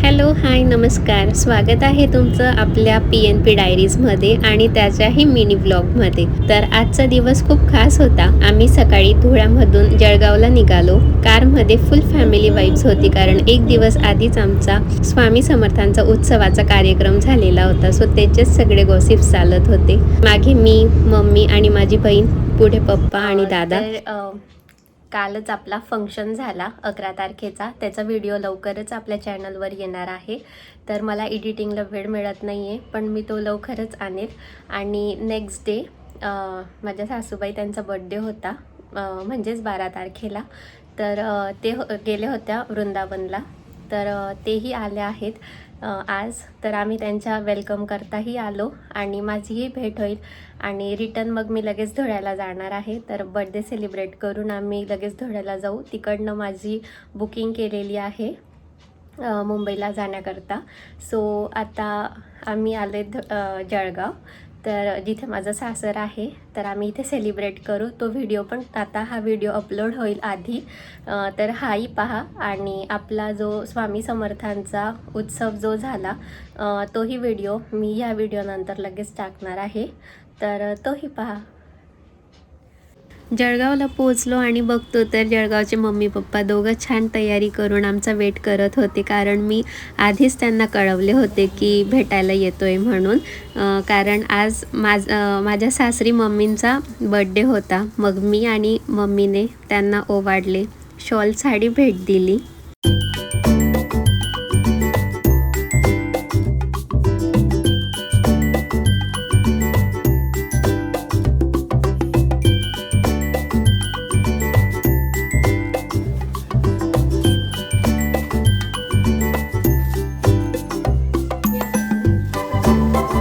Hello, हाय, नमस्कार. स्वागत आहे तुमचं आपल्या PNP डायरीजमध्ये आणि त्याच्याही मिनी व्लॉगमध्ये. तर आजचा दिवस खूप खास होता. आम्ही सकाळी धुळ्यामधून जळगावला निघालो. कारमध्ये फुल फॅमिली वाईब्स होती, कारण एक दिवस आधीच आमचा स्वामी समर्थांचा उत्सवाचा कार्यक्रम झालेला होता. सो त्याचेच सगळे गॉसिप्स चालत होते. मागे मी, मम्मी आणि माझी बहीण, पुढे पप्पा आणि दादा. कालच आपला फंक्शन झाला 11 तारखेचा. त्याचा व्हिडिओ लवकरच आपल्या चॅनलवर येणार आहे. तर मला एडिटिंगला वेळ मिळत नाही आहे, पण मी तो लवकरच आणेल. आणि नेक्स्ट डे माझ्या सासूबाई त्यांचा बड्डे होता, म्हणजेच 12 तारखेला. तर ते गेले होत्या वृंदावनला. तर तेही आले आहेत आज. तर आम्ही त्यांच्या वेलकम करताही आलो आणि माझीही भेट होईल. आणि रिटर्न मग मी लगेच धुळ्याला जाणार आहे. तर बर्थडे सेलिब्रेट करून आम्ही लगेच धुळ्याला जाऊ. तिकडनं माझी बुकिंग केलेली आहे मुंबईला जाण्याकरता. सो आता आम्ही आले जळगाव, तर जिथे माझं सासर आहे. तर आम्ही इथे सेलिब्रेट करू. तो व्हिडिओ पण आता हा व्हिडिओ अपलोड होईल आधी, तर हाही पहा. आणि आपला जो स्वामी समर्थांचा उत्सव जो झाला तोही व्हिडिओ मी ह्या व्हिडिओनंतर लगेच टाकणार आहे, तर तोही पहा. जळगावला पोचलो आणि बघतो तर जळगावचे मम्मी पप्पा दोघं छान तयारी करून आमचा वेट करत होते, कारण मी आधीच त्यांना कळवले होते की भेटायला येतोय म्हणून. कारण आज माझ्या सासरी मम्मींचा बड्डे होता. मग मी आणि मम्मीने त्यांना ओवाळले, शॉल साडी भेट दिली.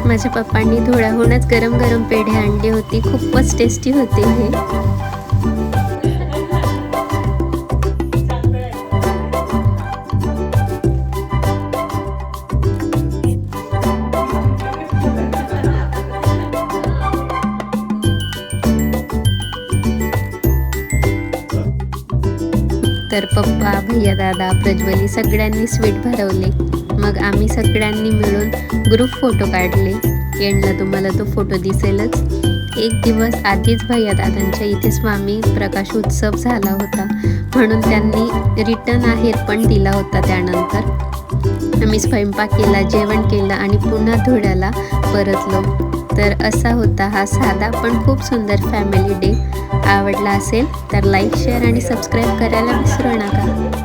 माझ्या पप्पांनी धुळ्याहूनच गरम गरम पेढे आणले होते. खूपच टेस्टी होते हे. तर पप्पा, भैया, दादा, प्रज्वली सगळ्यांनी स्वीट भरवले. मग आम्ही सगळ्यांनी मिळून ग्रुप फोटो काढले. एंडला तुम्हाला तो फोटो दिसेलच. एक दिवस आधीच भैया दादांच्या इथे स्वामी प्रकाश उत्सव झाला होता, म्हणून त्यांनी रिटर्न आहेर पण दिला होता. त्यानंतर आम्ही स्वयंपाक केला, जेवण केलं आणि पुन्हा धुळ्याला परतलो. तर असा होता हा साधा पण खूप सुंदर फॅमिली डे. आवडला असेल तर लाईक, शेअर आणि सबस्क्राईब करायला विसरू नका.